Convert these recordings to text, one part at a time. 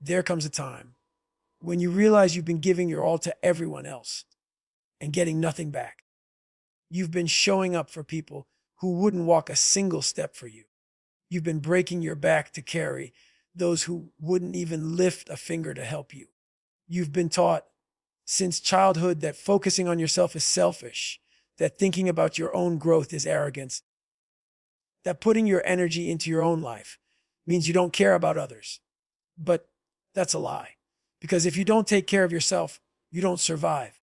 There comes a time when you realize you've been giving your all to everyone else and getting nothing back. You've been showing up for people who wouldn't walk a single step for you. You've been breaking your back to carry those who wouldn't even lift a finger to help you. You've been taught since childhood that focusing on yourself is selfish, that thinking about your own growth is arrogance, that putting your energy into your own life means you don't care about others. But that's a lie. Because if you don't take care of yourself, you don't survive.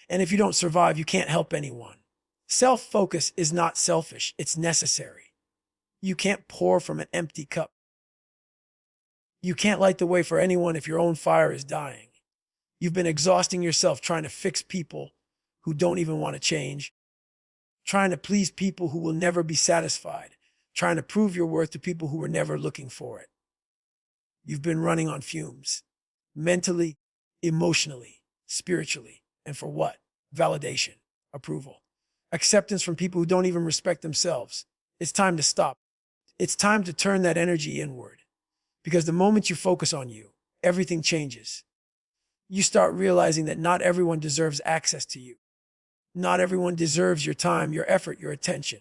And if you don't survive, you can't help anyone. Self-focus is not selfish, it's necessary. You can't pour from an empty cup. You can't light the way for anyone if your own fire is dying. You've been exhausting yourself trying to fix people who don't even want to change, trying to please people who will never be satisfied, trying to prove your worth to people who were never looking for it. You've been running on fumes, mentally, emotionally, spiritually, and for what? Validation, approval, acceptance from people who don't even respect themselves. It's time to stop. It's time to turn that energy inward. Because the moment you focus on you, everything changes. You start realizing that not everyone deserves access to you. Not everyone deserves your time, your effort, your attention.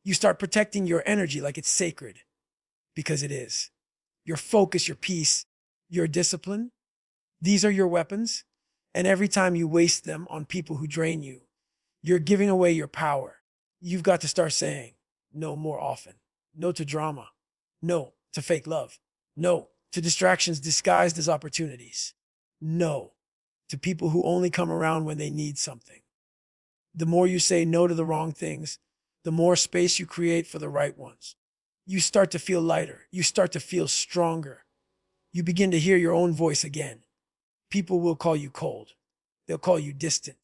You start protecting your energy like it's sacred, because it is. Your focus, your peace, your discipline, these are your weapons. And every time you waste them on people who drain you, you're giving away your power. You've got to start saying no more often. No to drama. No to fake love. No to distractions disguised as opportunities. No to people who only come around when they need something. The more you say no to the wrong things, the more space you create for the right ones. You start to feel lighter. You start to feel stronger. You begin to hear your own voice again. People will call you cold. They'll call you distant.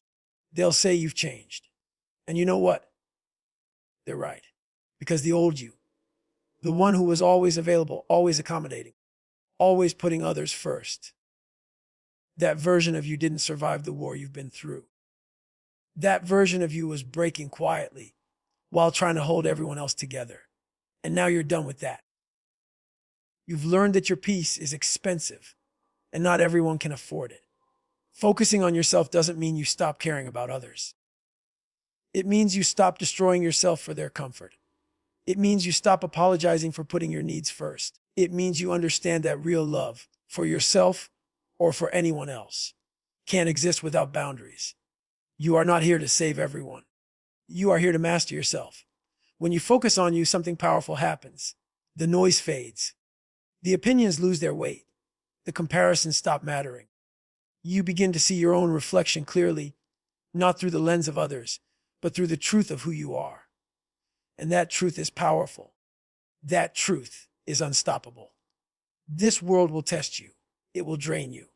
They'll say you've changed. And you know what? They're right. Because the old you, the one who was always available, always accommodating, always putting others first, that version of you didn't survive the war you've been through. That version of you was breaking quietly while trying to hold everyone else together. And now you're done with that. You've learned that your peace is expensive and not everyone can afford it. Focusing on yourself doesn't mean you stop caring about others. It means you stop destroying yourself for their comfort. It means you stop apologizing for putting your needs first. It means you understand that real love for yourself or for anyone else can't exist without boundaries. You are not here to save everyone. You are here to master yourself. When you focus on you, something powerful happens. The noise fades. The opinions lose their weight. The comparisons stop mattering. You begin to see your own reflection clearly, not through the lens of others, but through the truth of who you are. And that truth is powerful. That truth is unstoppable. This world will test you. It will drain you.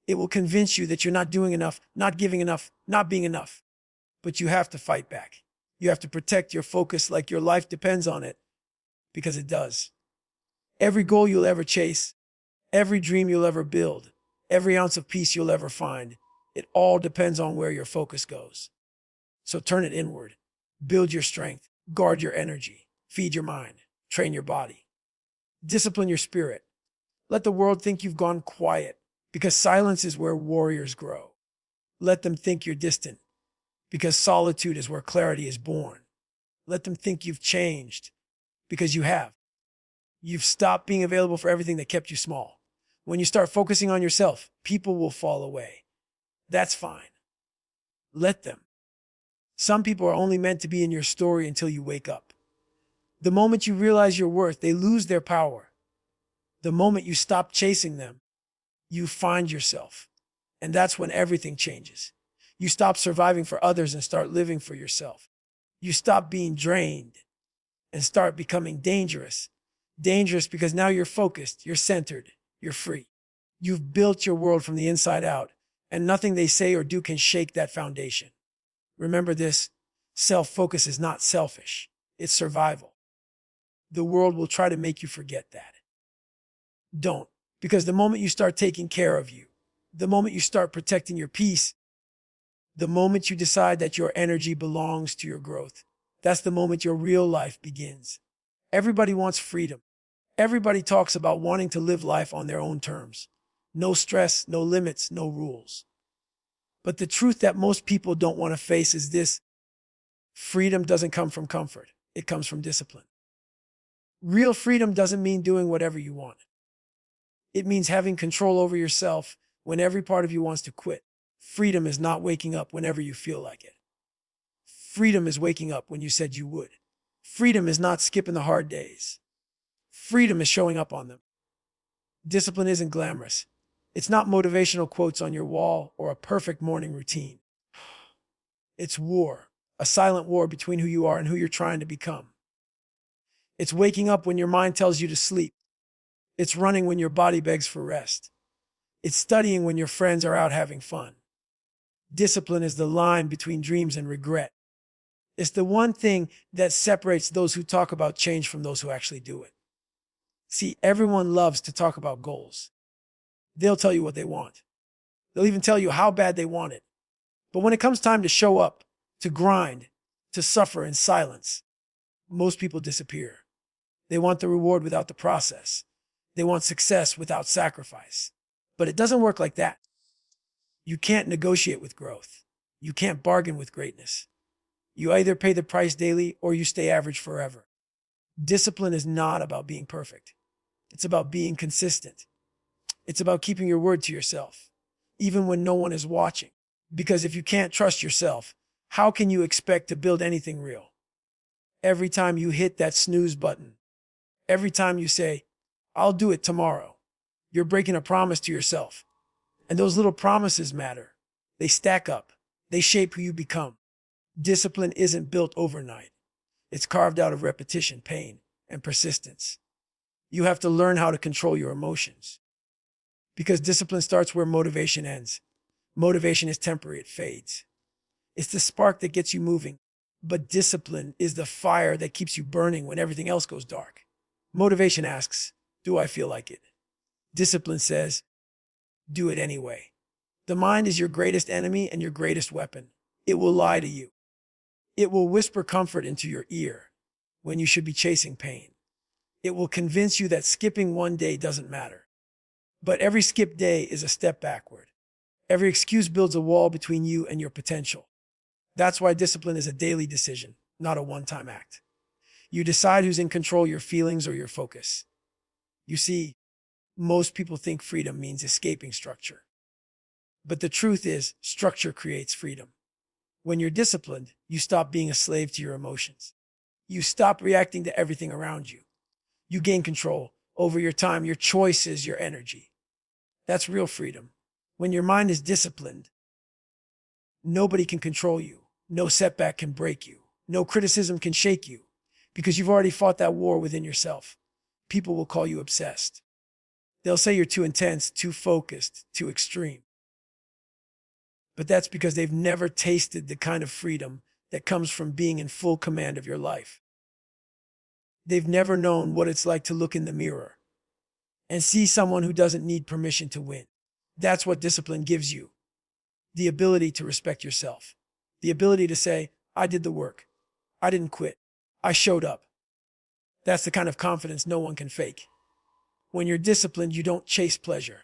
It will convince you that you're not doing enough, not giving enough, not being enough. But you have to fight back. You have to protect your focus like your life depends on it, because it does. Every goal you'll ever chase, every dream you'll ever build, every ounce of peace you'll ever find, it all depends on where your focus goes. So turn it inward. Build your strength. Guard your energy. Feed your mind. Train your body. Discipline your spirit. Let the world think you've gone quiet, because silence is where warriors grow. Let them think you're distant, because solitude is where clarity is born. Let them think you've changed, because you have. You've stopped being available for everything that kept you small. When you start focusing on yourself, people will fall away. That's fine. Let them. Some people are only meant to be in your story until you wake up. The moment you realize your worth, they lose their power. The moment you stop chasing them, you find yourself. And that's when everything changes. You stop surviving for others and start living for yourself. You stop being drained and start becoming dangerous. Dangerous because now you're focused, you're centered, you're free. You've built your world from the inside out, and nothing they say or do can shake that foundation. Remember this, self-focus is not selfish, it's survival. The world will try to make you forget that. Don't, because the moment you start taking care of you, the moment you start protecting your peace, the moment you decide that your energy belongs to your growth, that's the moment your real life begins. Everybody wants freedom. Everybody talks about wanting to live life on their own terms. No stress, no limits, no rules. But the truth that most people don't want to face is this: freedom doesn't come from comfort. It comes from discipline. Real freedom doesn't mean doing whatever you want. It means having control over yourself when every part of you wants to quit. Freedom is not waking up whenever you feel like it. Freedom is waking up when you said you would. Freedom is not skipping the hard days. Freedom is showing up on them. Discipline isn't glamorous. It's not motivational quotes on your wall or a perfect morning routine. It's war, a silent war between who you are and who you're trying to become. It's waking up when your mind tells you to sleep. It's running when your body begs for rest. It's studying when your friends are out having fun. Discipline is the line between dreams and regret. It's the one thing that separates those who talk about change from those who actually do it. See, everyone loves to talk about goals. They'll tell you what they want. They'll even tell you how bad they want it. But when it comes time to show up, to grind, to suffer in silence, most people disappear. They want the reward without the process. They want success without sacrifice. But it doesn't work like that. You can't negotiate with growth. You can't bargain with greatness. You either pay the price daily or you stay average forever. Discipline is not about being perfect. It's about being consistent. It's about keeping your word to yourself, even when no one is watching. Because if you can't trust yourself, how can you expect to build anything real? Every time you hit that snooze button, every time you say, "I'll do it tomorrow," you're breaking a promise to yourself. And those little promises matter. They stack up. They shape who you become. Discipline isn't built overnight. It's carved out of repetition, pain, and persistence. You have to learn how to control your emotions. Because discipline starts where motivation ends. Motivation is temporary, it fades. It's the spark that gets you moving. But discipline is the fire that keeps you burning when everything else goes dark. Motivation asks, "Do I feel like it?" Discipline says, "Do it anyway." The mind is your greatest enemy and your greatest weapon. It will lie to you. It will whisper comfort into your ear when you should be chasing pain. It will convince you that skipping one day doesn't matter. But every skipped day is a step backward. Every excuse builds a wall between you and your potential. That's why discipline is a daily decision, not a one-time act. You decide who's in control, your feelings or your focus. You see, most people think freedom means escaping structure. But the truth is, structure creates freedom. When you're disciplined, you stop being a slave to your emotions. You stop reacting to everything around you. You gain control over your time, your choices, your energy. That's real freedom. When your mind is disciplined, nobody can control you. No setback can break you. No criticism can shake you because you've already fought that war within yourself. People will call you obsessed. They'll say you're too intense, too focused, too extreme. But that's because they've never tasted the kind of freedom that comes from being in full command of your life. They've never known what it's like to look in the mirror and see someone who doesn't need permission to win. That's what discipline gives you. The ability to respect yourself. The ability to say, "I did the work. I didn't quit. I showed up." That's the kind of confidence no one can fake. When you're disciplined, you don't chase pleasure.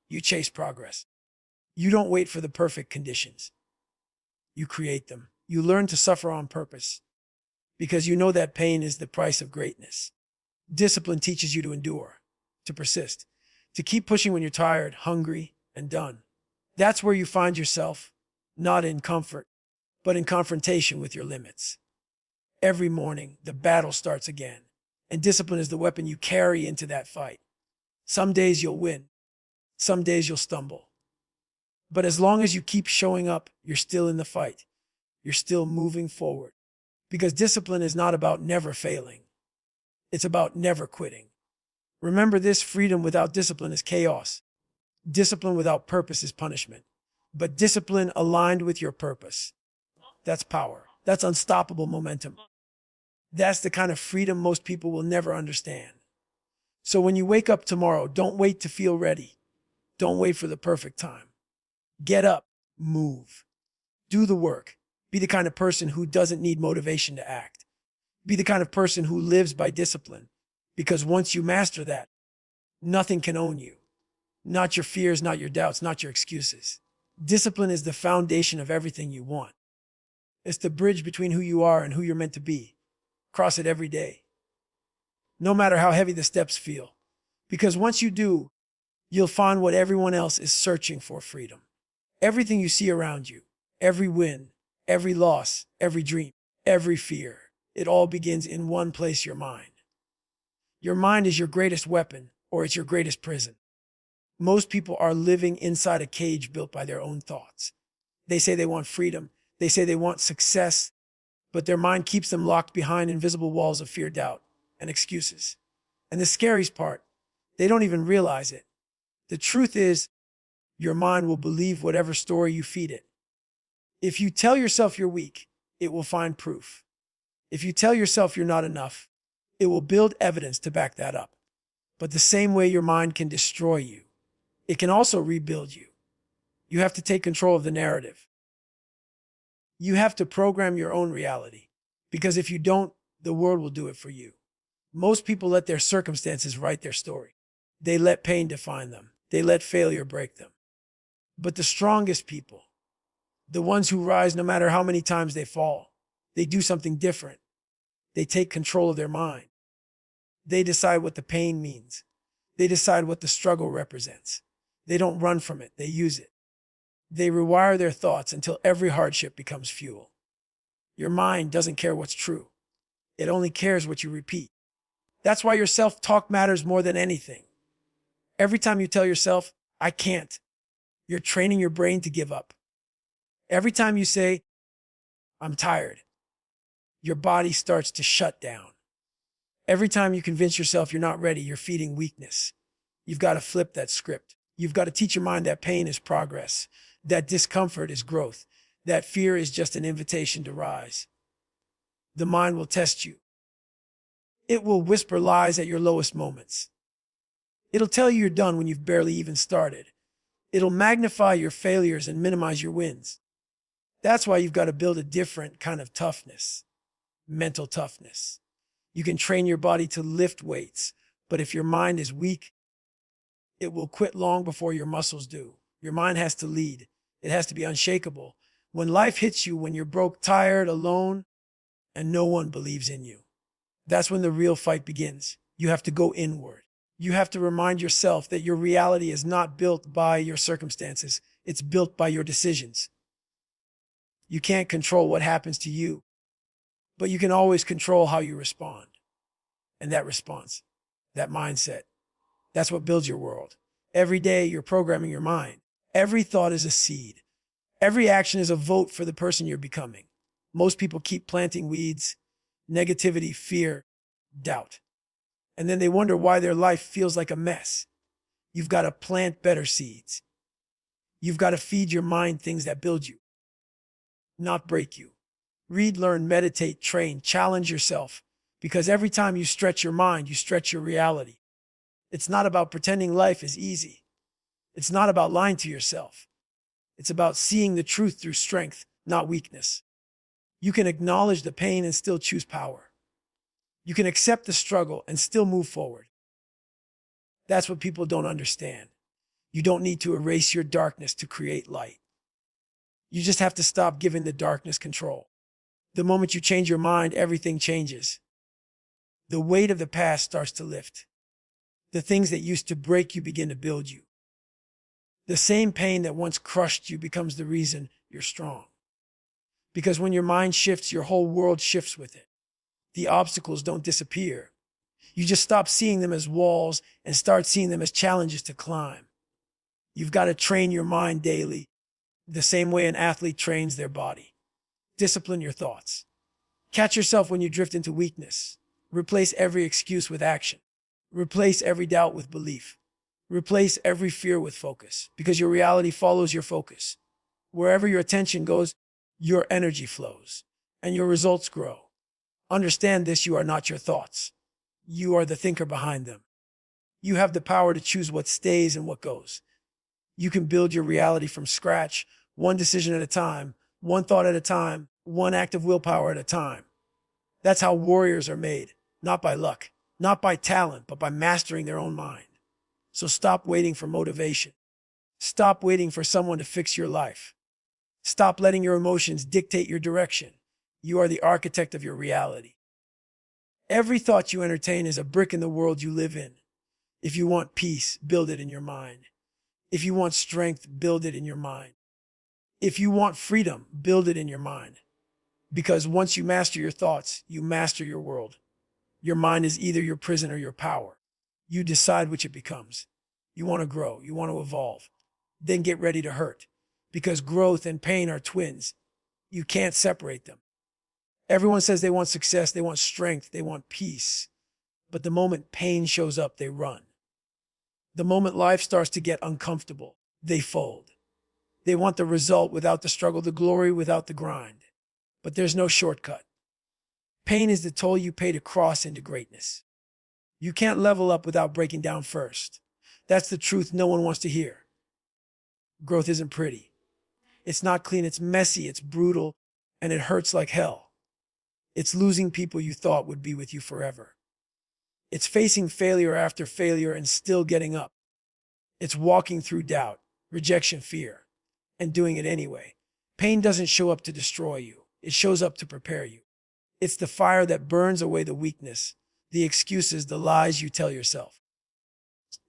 You chase progress. You don't wait for the perfect conditions. You create them. You learn to suffer on purpose because you know that pain is the price of greatness. Discipline teaches you to endure, to persist, to keep pushing when you're tired, hungry, and done. That's where you find yourself, not in comfort, but in confrontation with your limits. Every morning, the battle starts again, and discipline is the weapon you carry into that fight. Some days you'll win. Some days you'll stumble. But as long as you keep showing up, you're still in the fight. You're still moving forward. Because discipline is not about never failing. It's about never quitting. Remember this: freedom without discipline is chaos. Discipline without purpose is punishment. But discipline aligned with your purpose, that's power. That's unstoppable momentum. That's the kind of freedom most people will never understand. So when you wake up tomorrow, don't wait to feel ready. Don't wait for the perfect time. Get up, move, do the work. Be the kind of person who doesn't need motivation to act. Be the kind of person who lives by discipline, because once you master that, nothing can own you. Not your fears, not your doubts, not your excuses. Discipline is the foundation of everything you want. It's the bridge between who you are and who you're meant to be. Cross it every day, no matter how heavy the steps feel. Because once you do, you'll find what everyone else is searching for: freedom. Everything you see around you, every win, every loss, every dream, every fear, it all begins in one place: your mind. Your mind is your greatest weapon, or it's your greatest prison. Most people are living inside a cage built by their own thoughts. They say they want freedom. They say they want success, but their mind keeps them locked behind invisible walls of fear, doubt, and excuses. And the scariest part, they don't even realize it. The truth is, your mind will believe whatever story you feed it. If you tell yourself you're weak, it will find proof. If you tell yourself you're not enough, it will build evidence to back that up. But the same way your mind can destroy you, it can also rebuild you. You have to take control of the narrative. You have to program your own reality, because if you don't, the world will do it for you. Most people let their circumstances write their story. They let pain define them. They let failure break them. But the strongest people, the ones who rise no matter how many times they fall, they do something different. They take control of their mind. They decide what the pain means. They decide what the struggle represents. They don't run from it. They use it. They rewire their thoughts until every hardship becomes fuel. Your mind doesn't care what's true. It only cares what you repeat. That's why your self-talk matters more than anything. Every time you tell yourself, "I can't," you're training your brain to give up. Every time you say, "I'm tired," your body starts to shut down. Every time you convince yourself you're not ready, you're feeding weakness. You've got to flip that script. You've got to teach your mind that pain is progress, that discomfort is growth, that fear is just an invitation to rise. The mind will test you. It will whisper lies at your lowest moments. It'll tell you you're done when you've barely even started. It'll magnify your failures and minimize your wins. That's why you've got to build a different kind of toughness, mental toughness. You can train your body to lift weights, but if your mind is weak, it will quit long before your muscles do. Your mind has to lead. It has to be unshakable. When life hits you, when you're broke, tired, alone, and no one believes in you, that's when the real fight begins. You have to go inward. You have to remind yourself that your reality is not built by your circumstances. It's built by your decisions. You can't control what happens to you, but you can always control how you respond. And that response, that mindset, that's what builds your world. Every day you're programming your mind. Every thought is a seed. Every action is a vote for the person you're becoming. Most people keep planting weeds, negativity, fear, doubt. And then they wonder why their life feels like a mess. You've got to plant better seeds. You've got to feed your mind things that build you, not break you. Read, learn, meditate, train, challenge yourself. Because every time you stretch your mind, you stretch your reality. It's not about pretending life is easy. It's not about lying to yourself. It's about seeing the truth through strength, not weakness. You can acknowledge the pain and still choose power. You can accept the struggle and still move forward. That's what people don't understand. You don't need to erase your darkness to create light. You just have to stop giving the darkness control. The moment you change your mind, everything changes. The weight of the past starts to lift. The things that used to break you begin to build you. The same pain that once crushed you becomes the reason you're strong. Because when your mind shifts, your whole world shifts with it. The obstacles don't disappear. You just stop seeing them as walls and start seeing them as challenges to climb. You've got to train your mind daily, the same way an athlete trains their body. Discipline your thoughts. Catch yourself when you drift into weakness. Replace every excuse with action. Replace every doubt with belief. Replace every fear with focus, because your reality follows your focus. Wherever your attention goes, your energy flows and your results grow. Understand this: you are not your thoughts. You are the thinker behind them. You have the power to choose what stays and what goes. You can build your reality from scratch, one decision at a time, one thought at a time, one act of willpower at a time. That's how warriors are made, not by luck, not by talent, but by mastering their own mind. So stop waiting for motivation. Stop waiting for someone to fix your life. Stop letting your emotions dictate your direction. You are the architect of your reality. Every thought you entertain is a brick in the world you live in. If you want peace, build it in your mind. If you want strength, build it in your mind. If you want freedom, build it in your mind. Because once you master your thoughts, you master your world. Your mind is either your prison or your power. You decide which it becomes. You want to grow. You want to evolve. Then get ready to hurt. Because growth and pain are twins. You can't separate them. Everyone says they want success, they want strength, they want peace. But the moment pain shows up, they run. The moment life starts to get uncomfortable, they fold. They want the result without the struggle, the glory without the grind. But there's no shortcut. Pain is the toll you pay to cross into greatness. You can't level up without breaking down first. That's the truth no one wants to hear. Growth isn't pretty. It's not clean, it's messy, it's brutal, and it hurts like hell. It's losing people you thought would be with you forever. It's facing failure after failure and still getting up. It's walking through doubt, rejection, fear, and doing it anyway. Pain doesn't show up to destroy you. It shows up to prepare you. It's the fire that burns away the weakness, the excuses, the lies you tell yourself.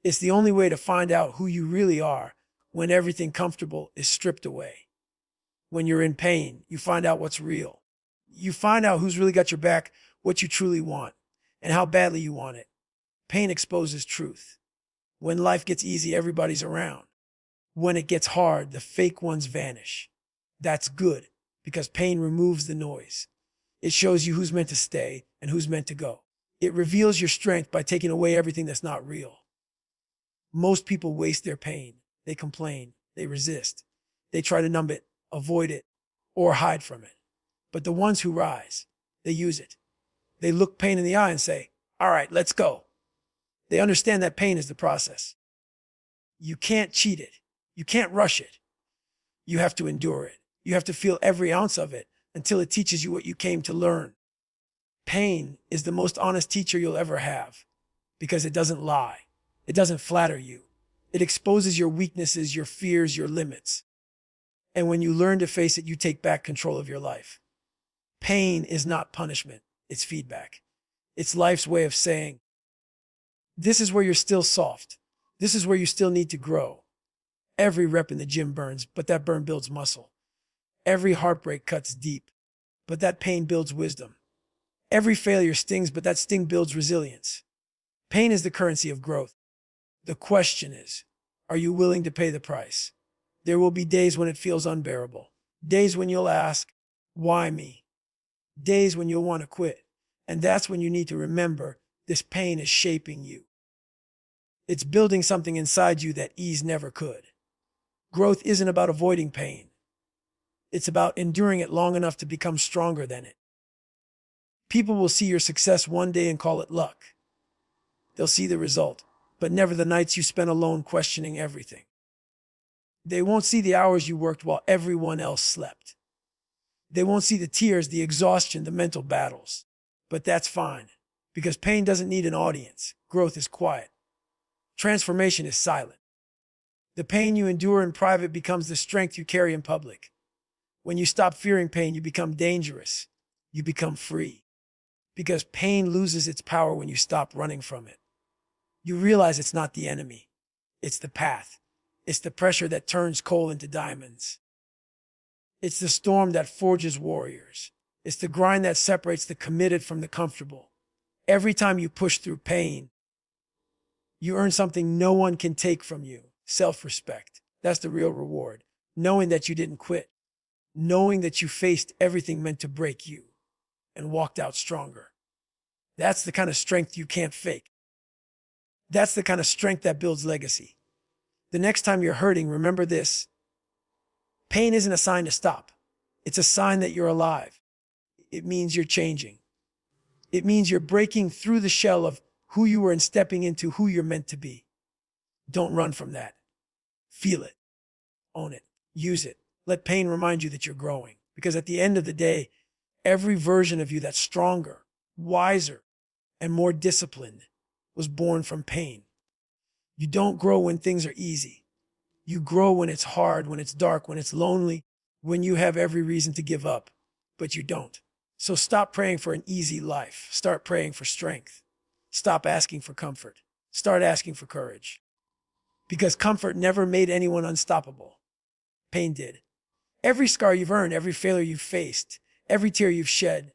It's the only way to find out who you really are when everything comfortable is stripped away. When you're in pain, you find out what's real. You find out who's really got your back, what you truly want, and how badly you want it. Pain exposes truth. When life gets easy, everybody's around. When it gets hard, the fake ones vanish. That's good, because pain removes the noise. It shows you who's meant to stay and who's meant to go. It reveals your strength by taking away everything that's not real. Most people waste their pain. They complain. They resist. They try to numb it, avoid it, or hide from it. But the ones who rise, they use it. They look pain in the eye and say, "All right, let's go." They understand that pain is the process. You can't cheat it. You can't rush it. You have to endure it. You have to feel every ounce of it until it teaches you what you came to learn. Pain is the most honest teacher you'll ever have because it doesn't lie. It doesn't flatter you. It exposes your weaknesses, your fears, your limits. And when you learn to face it, you take back control of your life. Pain is not punishment. It's feedback. It's life's way of saying, this is where you're still soft. This is where you still need to grow. Every rep in the gym burns, but that burn builds muscle. Every heartbreak cuts deep, but that pain builds wisdom. Every failure stings, but that sting builds resilience. Pain is the currency of growth. The question is, are you willing to pay the price? There will be days when it feels unbearable. Days when you'll ask, why me? Days when you'll want to quit. And that's when you need to remember this pain is shaping you. It's building something inside you that ease never could. Growth isn't about avoiding pain. It's about enduring it long enough to become stronger than it. People will see your success one day and call it luck. They'll see the result, but never the nights you spent alone questioning everything. They won't see the hours you worked while everyone else slept. They won't see the tears, the exhaustion, the mental battles. But that's fine, because pain doesn't need an audience. Growth is quiet. Transformation is silent. The pain you endure in private becomes the strength you carry in public. When you stop fearing pain, you become dangerous. You become free. Because pain loses its power when you stop running from it. You realize it's not the enemy. It's the path. It's the pressure that turns coal into diamonds. It's the storm that forges warriors. It's the grind that separates the committed from the comfortable. Every time you push through pain, you earn something no one can take from you. Self-respect. That's the real reward. Knowing that you didn't quit. Knowing that you faced everything meant to break you and walked out stronger. That's the kind of strength you can't fake. That's the kind of strength that builds legacy. The next time you're hurting, remember this. Pain isn't a sign to stop. It's a sign that you're alive. It means you're changing. It means you're breaking through the shell of who you were and stepping into who you're meant to be. Don't run from that. Feel it. Own it. Use it. Let pain remind you that you're growing. Because at the end of the day, every version of you that's stronger, wiser, and more disciplined was born from pain. You don't grow when things are easy. You grow when it's hard, when it's dark, when it's lonely, when you have every reason to give up, but you don't. So stop praying for an easy life. Start praying for strength. Stop asking for comfort. Start asking for courage. Because comfort never made anyone unstoppable. Pain did. Every scar you've earned, every failure you've faced, every tear you've shed,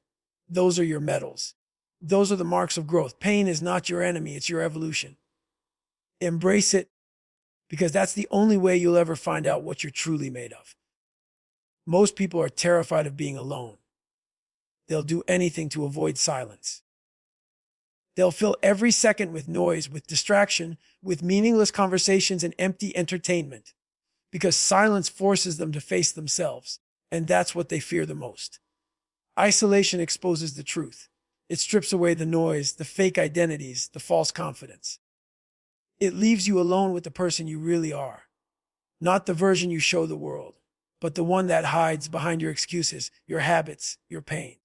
those are your medals. Those are the marks of growth. Pain is not your enemy, it's your evolution. Embrace it, because that's the only way you'll ever find out what you're truly made of. Most people are terrified of being alone. They'll do anything to avoid silence. They'll fill every second with noise, with distraction, with meaningless conversations and empty entertainment, because silence forces them to face themselves, and that's what they fear the most. Isolation exposes the truth. It strips away the noise, the fake identities, the false confidence. It leaves you alone with the person you really are, not the version you show the world, but the one that hides behind your excuses, your habits, your pain.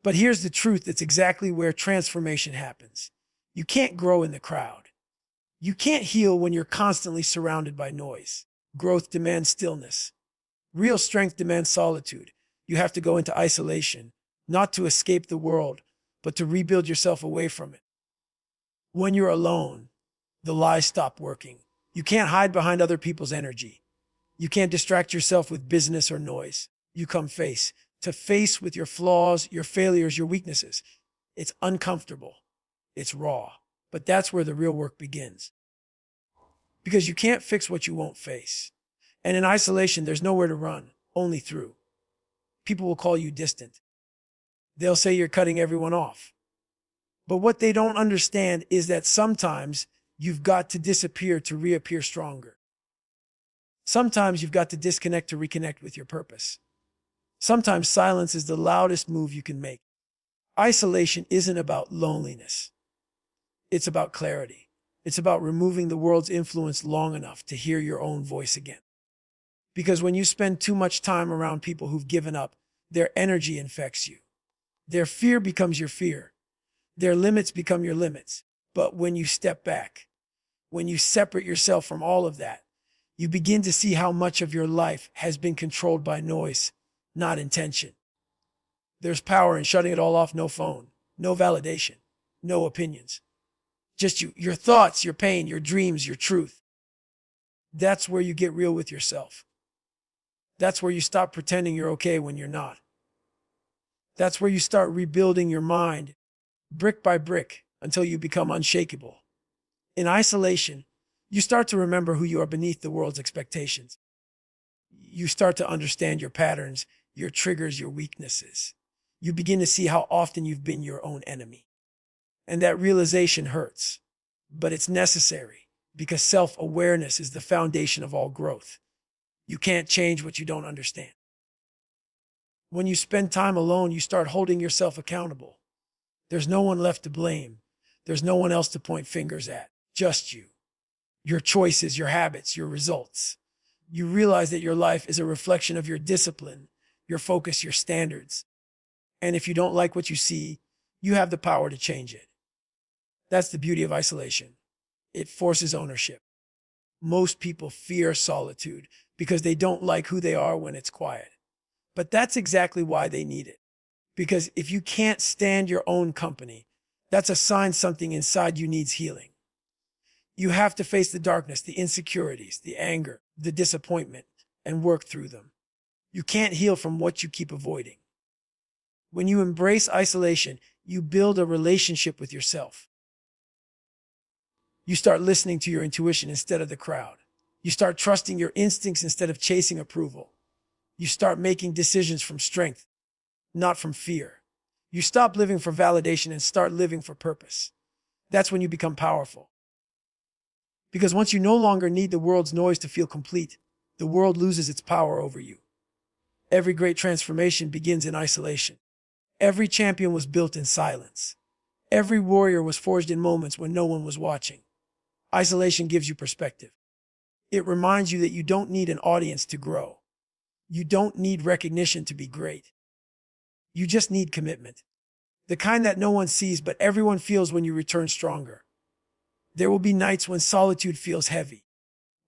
But here's the truth, that's exactly where transformation happens. You can't grow in the crowd. You can't heal when you're constantly surrounded by noise. Growth demands stillness. Real strength demands solitude. You have to go into isolation, not to escape the world, but to rebuild yourself away from it. When you're alone, the lies stop working. You can't hide behind other people's energy. You can't distract yourself with business or noise. You come face to face with your flaws, your failures, your weaknesses. It's uncomfortable. It's raw. But that's where the real work begins. Because you can't fix what you won't face. And in isolation, there's nowhere to run, only through. People will call you distant. They'll say you're cutting everyone off. But what they don't understand is that sometimes you've got to disappear to reappear stronger. Sometimes you've got to disconnect to reconnect with your purpose. Sometimes silence is the loudest move you can make. Isolation isn't about loneliness. It's about clarity. It's about removing the world's influence long enough to hear your own voice again. Because when you spend too much time around people who've given up, their energy infects you. Their fear becomes your fear. Their limits become your limits. But when you step back, when you separate yourself from all of that, you begin to see how much of your life has been controlled by noise, not intention. There's power in shutting it all off. No phone, no validation, no opinions. Just you, your thoughts, your pain, your dreams, your truth. That's where you get real with yourself. That's where you stop pretending you're okay when you're not. That's where you start rebuilding your mind, brick by brick, until you become unshakable. In isolation, you start to remember who you are beneath the world's expectations. You start to understand your patterns, your triggers, your weaknesses. You begin to see how often you've been your own enemy. And that realization hurts, but it's necessary, because self-awareness is the foundation of all growth. You can't change what you don't understand. When you spend time alone, you start holding yourself accountable. There's no one left to blame. There's no one else to point fingers at, just you. Your choices, your habits, your results. You realize that your life is a reflection of your discipline, your focus, your standards. And if you don't like what you see, you have the power to change it. That's the beauty of isolation. It forces ownership. Most people fear solitude because they don't like who they are when it's quiet. But that's exactly why they need it. Because if you can't stand your own company, that's a sign something inside you needs healing. You have to face the darkness, the insecurities, the anger, the disappointment, and work through them. You can't heal from what you keep avoiding. When you embrace isolation, you build a relationship with yourself. You start listening to your intuition instead of the crowd. You start trusting your instincts instead of chasing approval. You start making decisions from strength, not from fear. You stop living for validation and start living for purpose. That's when you become powerful. Because once you no longer need the world's noise to feel complete, the world loses its power over you. Every great transformation begins in isolation. Every champion was built in silence. Every warrior was forged in moments when no one was watching. Isolation gives you perspective. It reminds you that you don't need an audience to grow. You don't need recognition to be great. You just need commitment. The kind that no one sees but everyone feels when you return stronger. There will be nights when solitude feels heavy,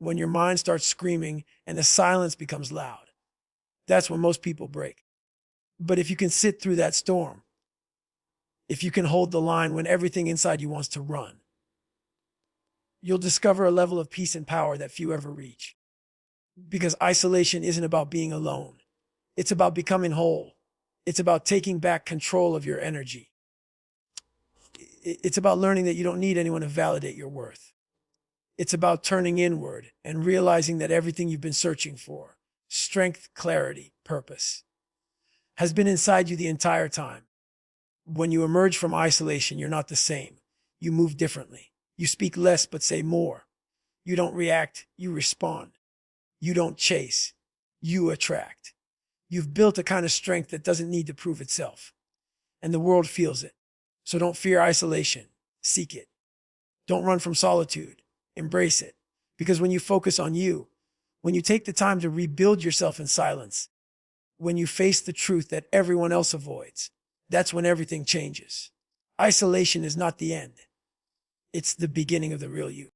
when your mind starts screaming and the silence becomes loud. That's when most people break. But if you can sit through that storm, if you can hold the line when everything inside you wants to run, you'll discover a level of peace and power that few ever reach. Because isolation isn't about being alone. It's about becoming whole. It's about taking back control of your energy. It's about learning that you don't need anyone to validate your worth. It's about turning inward and realizing that everything you've been searching for, strength, clarity, purpose, has been inside you the entire time. When you emerge from isolation, you're not the same. You move differently. You speak less but say more. You don't react, you respond. You don't chase, you attract. You've built a kind of strength that doesn't need to prove itself. And the world feels it. So don't fear isolation. Seek it. Don't run from solitude. Embrace it. Because when you focus on you, when you take the time to rebuild yourself in silence, when you face the truth that everyone else avoids, that's when everything changes. Isolation is not the end. It's the beginning of the real you.